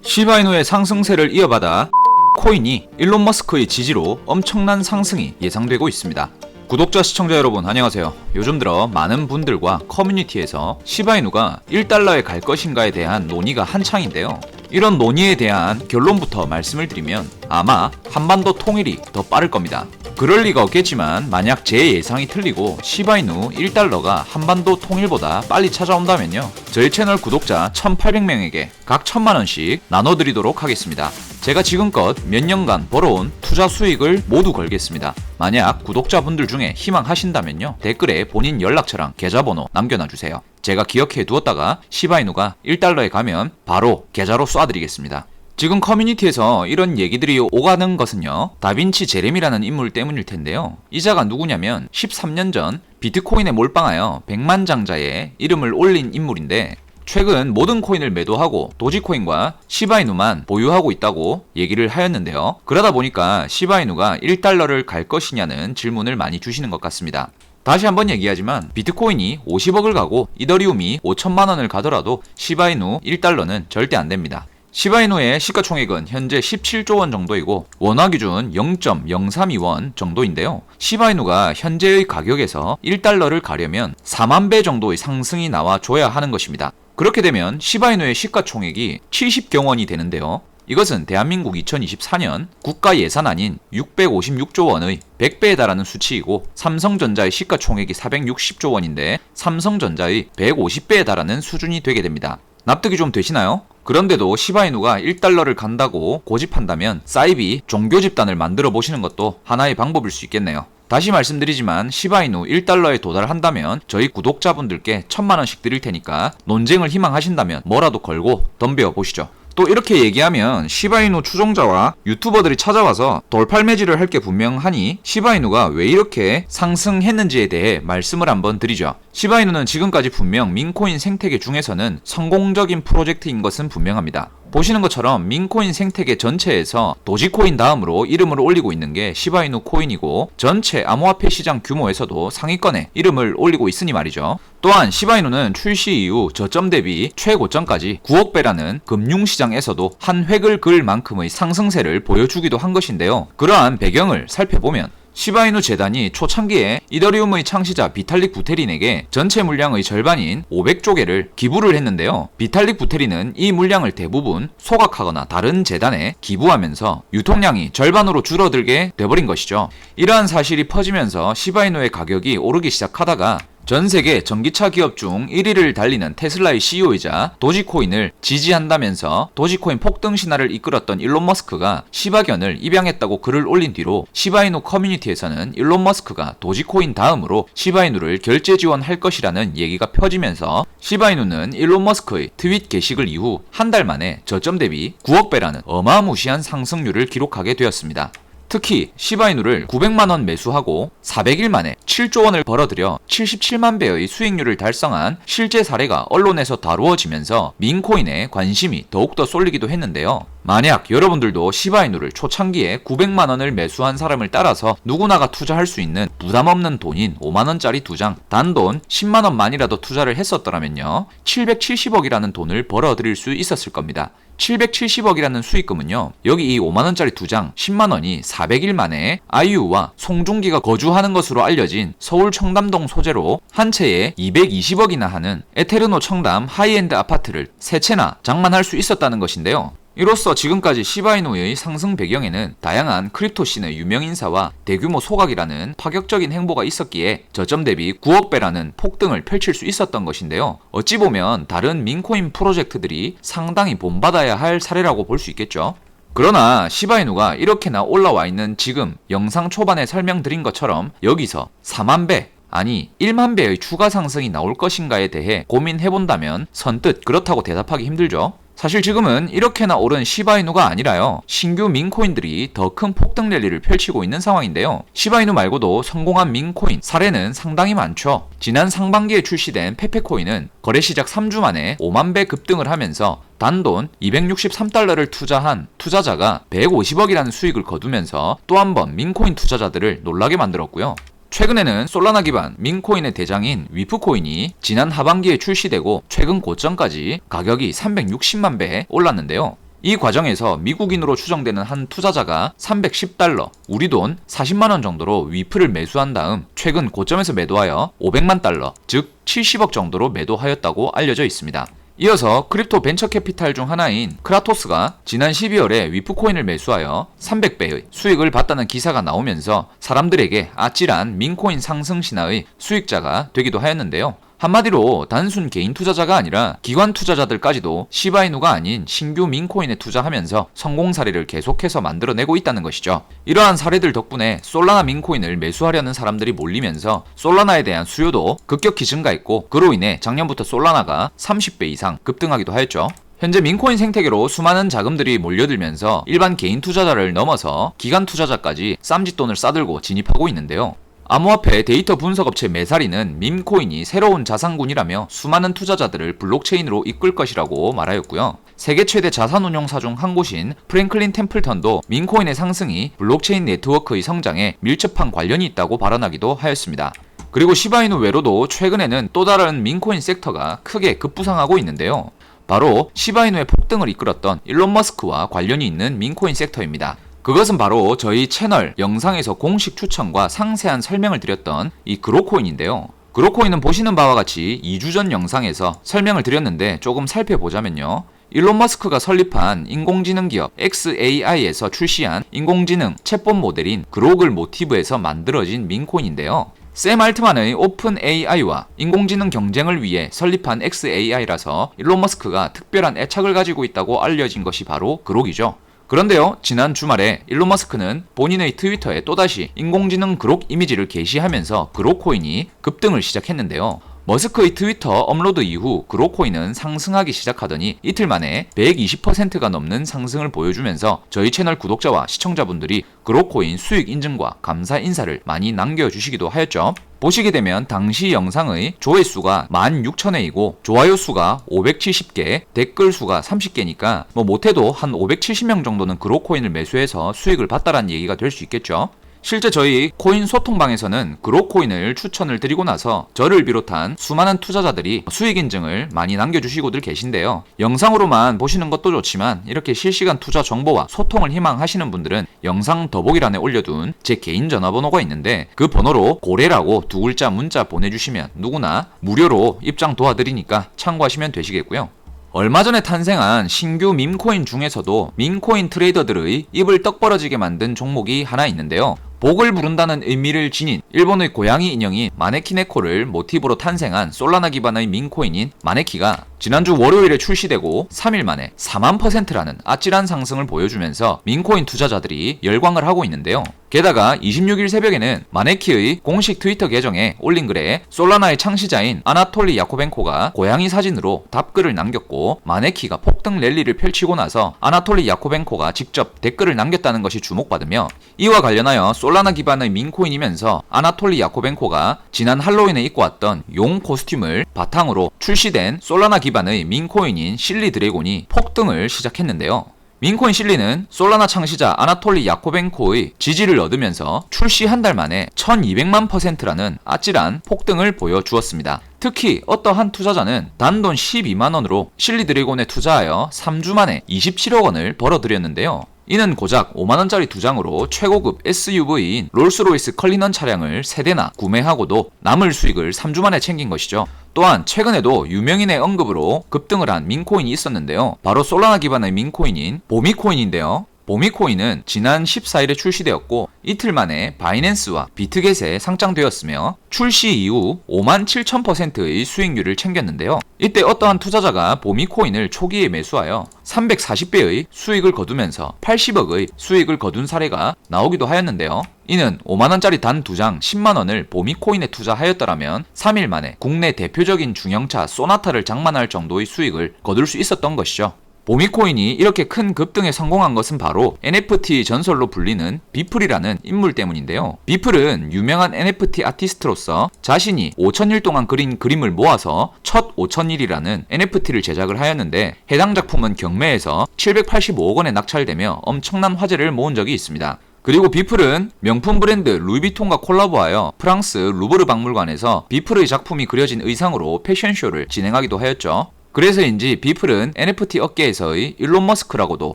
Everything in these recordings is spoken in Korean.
시바이누의 상승세를 이어받아 코인이 일론 머스크의 지지로 엄청난 상승이 예상되고 있습니다. 구독자 시청자 여러분 안녕하세요. 요즘 들어 많은 분들과 커뮤니티에서 시바이누가 1달러에 갈 것인가에 대한 논의가 한창인데요. 이런 논의에 대한 결론부터 말씀을 드리면 아마 한반도 통일이 더 빠를 겁니다. 그럴 리가 없겠지만 만약 제 예상이 틀리고 시바이누 1달러가 한반도 통일보다 빨리 찾아온다면요, 저희 채널 구독자 1800명에게 각 1000만원씩 나눠드리도록 하겠습니다. 제가 지금껏 몇 년간 벌어온 투자 수익을 모두 걸겠습니다. 만약 구독자분들 중에 희망하신다면요, 댓글에 본인 연락처랑 계좌번호 남겨놔주세요. 제가 기억해 두었다가 시바이누가 1달러에 가면 바로 계좌로 쏴드리겠습니다. 지금 커뮤니티에서 이런 얘기들이 오가는 것은요, 다빈치 제레미라는 인물 때문일 텐데요. 이자가 누구냐면 13년 전 비트코인에 몰빵하여 백만장자의 이름을 올린 인물인데, 최근 모든 코인을 매도하고 도지코인과 시바이누만 보유하고 있다고 얘기를 하였는데요. 그러다 보니까 시바이누가 1달러를 갈 것이냐는 질문을 많이 주시는 것 같습니다. 다시 한번 얘기하지만 비트코인이 50억을 가고 이더리움이 5천만원을 가더라도 시바이누 1달러는 절대 안 됩니다. 시바이누의 시가총액은 현재 17조 원 정도이고 원화 기준 0.032원 정도인데요. 시바이누가 현재의 가격에서 1달러를 가려면 4만 배 정도의 상승이 나와줘야 하는 것입니다. 그렇게 되면 시바이누의 시가총액이 70경 원이 되는데요. 이것은 대한민국 2024년 국가 예산안인 656조 원의 100배에 달하는 수치이고, 삼성전자의 시가총액이 460조 원인데 삼성전자의 150배에 달하는 수준이 되게 됩니다. 납득이 좀 되시나요? 그런데도 시바이누가 1달러를 간다고 고집한다면 사이비 종교 집단을 만들어 보시는 것도 하나의 방법일 수 있겠네요. 다시 말씀드리지만 시바이누 1달러에 도달한다면 저희 구독자분들께 1000만원씩 드릴 테니까 논쟁을 희망하신다면 뭐라도 걸고 덤벼 보시죠. 또 이렇게 얘기하면 시바이누 추종자와 유튜버들이 찾아와서 돌팔매질을 할 게 분명하니 시바이누가 왜 이렇게 상승했는지에 대해 말씀을 한번 드리죠. 시바이누는 지금까지 분명 민코인 생태계 중에서는 성공적인 프로젝트인 것은 분명합니다. 보시는 것처럼 민코인 생태계 전체에서 도지코인 다음으로 이름을 올리고 있는 게 시바이누 코인이고, 전체 암호화폐 시장 규모에서도 상위권에 이름을 올리고 있으니 말이죠. 또한 시바이누는 출시 이후 저점 대비 최고점까지 9억 배라는 금융시장에서도 한 획을 그을 만큼의 상승세를 보여주기도 한 것인데요. 그러한 배경을 살펴보면 시바이누 재단이 초창기에 이더리움의 창시자 비탈릭 부테린에게 전체 물량의 절반인 500조 개를 기부를 했는데요. 비탈릭 부테린은 이 물량을 대부분 소각하거나 다른 재단에 기부하면서 유통량이 절반으로 줄어들게 돼버린 것이죠. 이러한 사실이 퍼지면서 시바이누의 가격이 오르기 시작하다가 전 세계 전기차 기업 중 1위를 달리는 테슬라의 CEO이자 도지코인을 지지한다면서 도지코인 폭등 신화를 이끌었던 일론 머스크가 시바견을 입양했다고 글을 올린 뒤로 시바이누 커뮤니티에서는 일론 머스크가 도지코인 다음으로 시바이누를 결제 지원할 것이라는 얘기가 펴지면서 시바이누는 일론 머스크의 트윗 게시글 이후 한 달 만에 저점 대비 9억 배라는 어마무시한 상승률을 기록하게 되었습니다. 특히 시바이누를 900만원 매수하고 400일 만에 7조 원을 벌어들여 77만 배의 수익률을 달성한 실제 사례가 언론에서 다루어지면서 민코인에 관심이 더욱더 쏠리기도 했는데요. 만약 여러분들도 시바이누를 초창기에 900만원을 매수한 사람을 따라서 누구나가 투자할 수 있는 부담없는 돈인 5만원짜리 2장, 단돈 10만원만이라도 투자를 했었더라면요, 770억이라는 돈을 벌어들일 수 있었을 겁니다. 770억이라는 수익금은요, 여기 이 5만원짜리 2장 10만원이 400일 만에 아이유와 송중기가 거주하는 것으로 알려진 서울 청담동 소재로 한 채에 220억이나 하는 에테르노 청담 하이엔드 아파트를 3채나 장만할 수 있었다는 것인데요. 이로써 지금까지 시바이누의 상승 배경에는 다양한 크립토씬의 유명인사와 대규모 소각이라는 파격적인 행보가 있었기에 저점 대비 9억 배라는 폭등을 펼칠 수 있었던 것인데요. 어찌 보면 다른 민코인 프로젝트들이 상당히 본받아야 할 사례라고 볼 수 있겠죠. 그러나 시바이누가 이렇게나 올라와 있는 지금 영상 초반에 설명드린 것처럼 여기서 4만 배, 아니 1만 배의 추가 상승이 나올 것인가에 대해 고민해본다면 선뜻 그렇다고 대답하기 힘들죠. 사실 지금은 이렇게나 오른 시바이누가 아니라요, 신규 민코인들이 더 큰 폭등 랠리를 펼치고 있는 상황인데요. 시바이누 말고도 성공한 민코인 사례는 상당히 많죠. 지난 상반기에 출시된 페페코인은 거래 시작 3주 만에 5만 배 급등을 하면서 단돈 263달러를 투자한 투자자가 150억이라는 수익을 거두면서 또 한 번 민코인 투자자들을 놀라게 만들었고요. 최근에는 솔라나 기반 민코인의 대장인 위프코인이 지난 하반기에 출시되고 최근 고점까지 가격이 360만 배에 올랐는데요. 이 과정에서 미국인으로 추정되는 한 투자자가 310달러, 우리 돈 40만원 정도로 위프를 매수한 다음 최근 고점에서 매도하여 500만 달러, 즉 70억 정도로 매도하였다고 알려져 있습니다. 이어서 크립토 벤처 캐피탈 중 하나인 크라토스가 지난 12월에 위프코인을 매수하여 300배의 수익을 봤다는 기사가 나오면서 사람들에게 아찔한 민코인 상승 신화의 수익자가 되기도 하였는데요. 한마디로 단순 개인 투자자가 아니라 기관 투자자들까지도 시바이누가 아닌 신규 민코인에 투자하면서 성공 사례를 계속해서 만들어내고 있다는 것이죠. 이러한 사례들 덕분에 솔라나 민코인을 매수하려는 사람들이 몰리면서 솔라나에 대한 수요도 급격히 증가했고, 그로 인해 작년부터 솔라나가 30배 이상 급등하기도 하였죠. 현재 민코인 생태계로 수많은 자금들이 몰려들면서 일반 개인 투자자를 넘어서 기관 투자자까지 쌈짓돈을 싸들고 진입하고 있는데요. 암호화폐 데이터 분석업체 메사리는 밈코인이 새로운 자산군이라며 수많은 투자자들을 블록체인으로 이끌 것이라고 말하였고요. 세계 최대 자산운용사 중 한 곳인 프랭클린 템플턴도 밈코인의 상승이 블록체인 네트워크의 성장에 밀접한 관련이 있다고 발언하기도 하였습니다. 그리고 시바이누 외로도 최근에는 또 다른 밈코인 섹터가 크게 급부상하고 있는데요. 바로 시바이누의 폭등을 이끌었던 일론 머스크와 관련이 있는 밈코인 섹터입니다. 그것은 바로 저희 채널 영상에서 공식 추천과 상세한 설명을 드렸던 이 그로코인인데요. 그로코인은 보시는 바와 같이 2주 전 영상에서 설명을 드렸는데 조금 살펴보자면요. 일론 머스크가 설립한 인공지능 기업 xAI에서 출시한 인공지능 챗봇 모델인 그록을 모티브에서 만들어진 민코인인데요. 샘 알트만의 오픈 AI와 인공지능 경쟁을 위해 설립한 xAI라서 일론 머스크가 특별한 애착을 가지고 있다고 알려진 것이 바로 그록이죠. 그런데요, 지난 주말에 일론 머스크는 본인의 트위터에 또다시 인공지능 그록 이미지를 게시하면서 그록코인이 급등을 시작했는데요. 머스크의 트위터 업로드 이후 그록코인은 상승하기 시작하더니 이틀 만에 120%가 넘는 상승을 보여주면서 저희 채널 구독자와 시청자분들이 그록코인 수익 인증과 감사 인사를 많이 남겨주시기도 하였죠. 보시게 되면 당시 영상의 조회수가 16,000회이고 좋아요 수가 570개, 댓글 수가 30개니까 못해도 한 570명 정도는 그록코인을 매수해서 수익을 봤다라는 얘기가 될 수 있겠죠. 실제 저희 코인 소통방에서는 그록코인을 추천을 드리고 나서 저를 비롯한 수많은 투자자들이 수익 인증을 많이 남겨주시고들 계신데요. 영상으로만 보시는 것도 좋지만 이렇게 실시간 투자 정보와 소통을 희망하시는 분들은 영상 더보기란에 올려둔 제 개인 전화번호가 있는데 그 번호로 고래라고 두 글자 문자 보내주시면 누구나 무료로 입장 도와드리니까 참고하시면 되시겠고요. 얼마 전에 탄생한 신규 밈코인 중에서도 밈코인 트레이더들의 입을 떡 벌어지게 만든 종목이 하나 있는데요. 복을 부른다는 의미를 지닌 일본의 고양이 인형인 마네키네코를 모티브로 탄생한 솔라나 기반의 밈코인인 마네키가 지난주 월요일에 출시되고 3일 만에 4만%라는 아찔한 상승을 보여주면서 밈코인 투자자들이 열광을 하고 있는데요. 게다가 26일 새벽에는 마네키의 공식 트위터 계정에 올린 글에 솔라나의 창시자인 아나톨리 야코벤코가 고양이 사진으로 답글을 남겼고, 마네키가 폭등 랠리를 펼치고 나서 아나톨리 야코벤코가 직접 댓글을 남겼다는 것이 주목받으며, 이와 관련하여 솔라나 기반의 밈코인이면서 아나톨리 야코벤코가 지난 할로윈에 입고 왔던 용 코스튬을 바탕으로 출시된 솔라나 기반의 밈코인인 실리 드래곤이 폭등을 시작했는데요. 민코인 실리는 솔라나 창시자 아나톨리 야코벤코의 지지를 얻으면서 출시 한 달 만에 1200만%라는 아찔한 폭등을 보여주었습니다. 특히 어떠한 투자자는 단돈 12만원으로 실리 드래곤에 투자하여 3주 만에 27억 원을 벌어들였는데요. 이는 고작 5만원짜리 2장으로 최고급 SUV인 롤스로이스 컬리넌 차량을 3대나 구매하고도 남을 수익을 3주 만에 챙긴 것이죠. 또한 최근에도 유명인의 언급으로 급등을 한 민코인이 있었는데요. 바로 솔라나 기반의 민코인인 보미코인인데요. 보미코인은 지난 14일에 출시되었고 이틀 만에 바이낸스와 비트겟에 상장되었으며 출시 이후 57,000%의 수익률을 챙겼는데요. 이때 어떠한 투자자가 보미코인을 초기에 매수하여 340배의 수익을 거두면서 80억의 수익을 거둔 사례가 나오기도 하였는데요. 이는 5만원짜리 단 2장 10만원을 보미코인에 투자하였더라면 3일 만에 국내 대표적인 중형차 소나타를 장만할 정도의 수익을 거둘 수 있었던 것이죠. 보미코인이 이렇게 큰 급등에 성공한 것은 바로 NFT 전설로 불리는 비플이라는 인물 때문인데요. 비플은 유명한 NFT 아티스트로서 자신이 5,000일 동안 그린 그림을 모아서 첫 5,000일이라는 NFT를 제작을 하였는데 해당 작품은 경매에서 785억 원에 낙찰되며 엄청난 화제를 모은 적이 있습니다. 그리고 비플은 명품 브랜드 루이비통과 콜라보하여 프랑스 루브르 박물관에서 비플의 작품이 그려진 의상으로 패션쇼를 진행하기도 하였죠. 그래서인지 비플은 NFT 업계에서의 일론 머스크라고도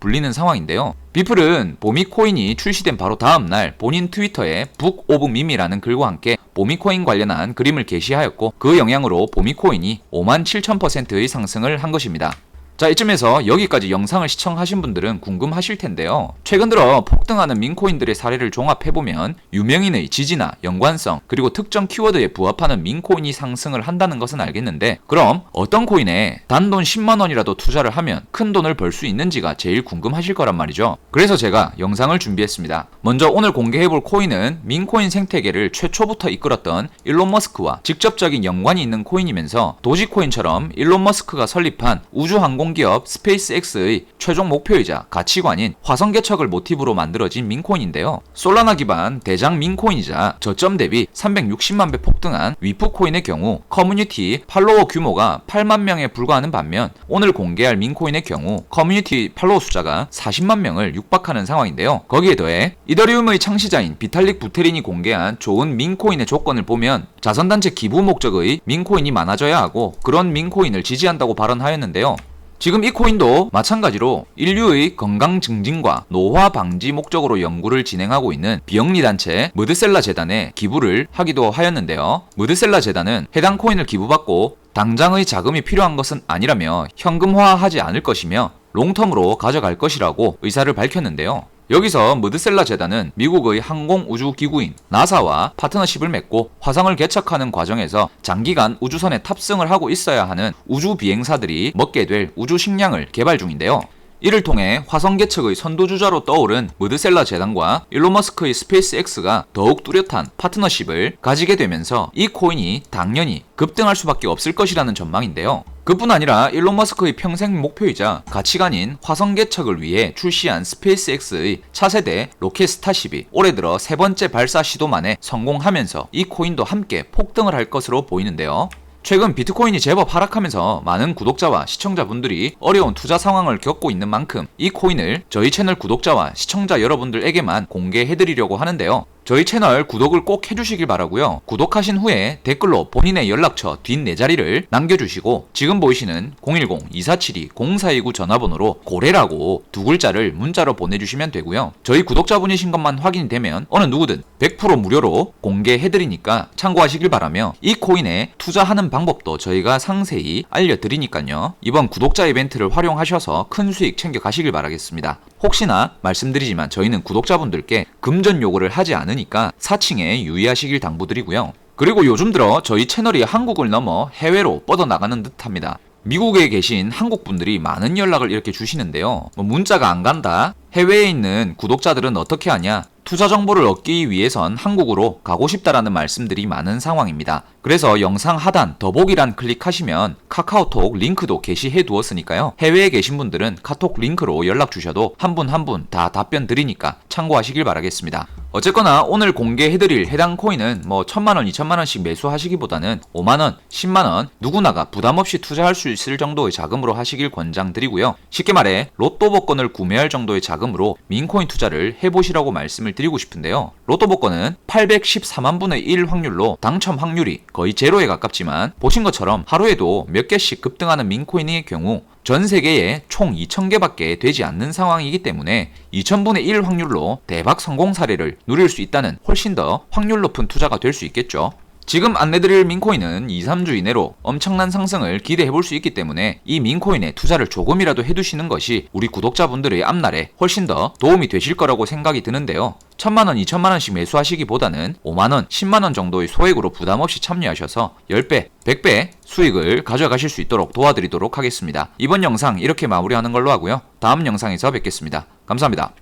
불리는 상황인데요. 비플은 보미코인이 출시된 바로 다음날 본인 트위터에 북 오브 밈이라는 글과 함께 보미코인 관련한 그림을 게시하였고 그 영향으로 보미코인이 57,000%의 상승을 한 것입니다. 자, 이쯤에서 여기까지 영상을 시청하신 분들은 궁금하실 텐데요. 최근 들어 폭등하는 민코인들의 사례를 종합해보면 유명인의 지지나 연관성 그리고 특정 키워드에 부합하는 민코인이 상승을 한다는 것은 알겠는데 그럼 어떤 코인에 단돈 10만원이라도 투자를 하면 큰 돈을 벌 수 있는지가 제일 궁금하실 거란 말이죠. 그래서 제가 영상을 준비했습니다. 먼저 오늘 공개해볼 코인은 민코인 생태계를 최초부터 이끌었던 일론 머스크와 직접적인 연관이 있는 코인이면서 도지코인처럼 일론 머스크가 설립한 우주항공 기업 스페이스X의 최종 목표이자 가치관인 화성 개척을 모티브로 만들어진 민코인인데요. 솔라나 기반 대장 민코인이자 저점 대비 360만 배 폭등한 위프코인의 경우 커뮤니티 팔로워 규모가 8만 명에 불과하는 반면 오늘 공개할 민코인의 경우 커뮤니티 팔로워 숫자가 40만 명을 육박하는 상황인데요. 거기에 더해 이더리움의 창시자인 비탈릭 부테린이 공개한 좋은 민코인의 조건을 보면 자선단체 기부 목적의 민코인이 많아져야 하고 그런 민코인을 지지한다고 발언하였는데요. 지금 이 코인도 마찬가지로 인류의 건강 증진과 노화 방지 목적으로 연구를 진행하고 있는 비영리 단체 머드셀라 재단에 기부를 하기도 하였는데요. 머드셀라 재단은 해당 코인을 기부받고 당장의 자금이 필요한 것은 아니라며 현금화하지 않을 것이며 롱텀으로 가져갈 것이라고 의사를 밝혔는데요. 여기서 머드셀라 재단은 미국의 항공우주기구인 나사와 파트너십을 맺고 화성을 개척하는 과정에서 장기간 우주선에 탑승을 하고 있어야 하는 우주 비행사들이 먹게 될 우주 식량을 개발 중인데요. 이를 통해 화성 개척의 선도주자로 떠오른 머드셀라 재단과 일론 머스크의 스페이스X가 더욱 뚜렷한 파트너십을 가지게 되면서 이 코인이 당연히 급등할 수밖에 없을 것이라는 전망인데요. 그뿐 아니라 일론 머스크의 평생 목표이자 가치관인 화성 개척을 위해 출시한 스페이스X의 차세대 로켓 스타쉽이 올해 들어 세 번째 발사 시도 만에 성공하면서 이 코인도 함께 폭등을 할 것으로 보이는데요. 최근 비트코인이 제법 하락하면서 많은 구독자와 시청자분들이 어려운 투자 상황을 겪고 있는 만큼 이 코인을 저희 채널 구독자와 시청자 여러분들에게만 공개해드리려고 하는데요. 저희 채널 구독을 꼭 해주시길 바라고요. 구독하신 후에 댓글로 본인의 연락처 뒷 4자리를 남겨주시고 지금 보이시는 010-2472-0429 전화번호로 고래라고 두 글자를 문자로 보내주시면 되고요. 저희 구독자분이신 것만 확인이 되면 어느 누구든 100% 무료로 공개해드리니까 참고하시길 바라며 이 코인에 투자하는 방법도 저희가 상세히 알려드리니까요. 이번 구독자 이벤트를 활용하셔서 큰 수익 챙겨가시길 바라겠습니다. 혹시나 말씀드리지만 저희는 구독자분들께 금전 요구를 하지 않으니까 사칭에 유의하시길 당부드리고요. 그리고 요즘 들어 저희 채널이 한국을 넘어 해외로 뻗어나가는 듯합니다. 미국에 계신 한국분들이 많은 연락을 이렇게 주시는데요. 문자가 안 간다? 해외에 있는 구독자들은 어떻게 하냐? 투자 정보를 얻기 위해선 한국으로 가고 싶다라는 말씀들이 많은 상황입니다. 그래서 영상 하단 더보기란 클릭하시면 카카오톡 링크도 게시해 두었으니까요. 해외에 계신 분들은 카톡 링크로 연락 주셔도 한 분 한 분 다 답변 드리니까 참고하시길 바라겠습니다. 어쨌거나 오늘 공개해드릴 해당 코인은 1,000만원, 2,000만원씩 매수하시기보다는 5만원, 10만원 누구나가 부담없이 투자할 수 있을 정도의 자금으로 하시길 권장드리고요. 쉽게 말해 로또 복권을 구매할 정도의 자금으로 민코인 투자를 해보시라고 말씀을 드리고 싶은데요. 로또 복권은 814만 분의 1 확률로 당첨 확률이 거의 제로에 가깝지만 보신 것처럼 하루에도 몇 개씩 급등하는 민코인의 경우 전 세계에 총 2,000개밖에 되지 않는 상황이기 때문에 2,000분의 1 확률로 대박 성공 사례를 누릴 수 있다는 훨씬 더 확률 높은 투자가 될 수 있겠죠. 지금 안내드릴 민코인은 2-3주 이내로 엄청난 상승을 기대해볼 수 있기 때문에 이 민코인에 투자를 조금이라도 해두시는 것이 우리 구독자분들의 앞날에 훨씬 더 도움이 되실 거라고 생각이 드는데요. 1,000만원, 2,000만원씩 매수하시기보다는 5만원, 10만원 정도의 소액으로 부담없이 참여하셔서 10배, 100배 수익을 가져가실 수 있도록 도와드리도록 하겠습니다. 이번 영상 이렇게 마무리하는 걸로 하고요. 다음 영상에서 뵙겠습니다. 감사합니다.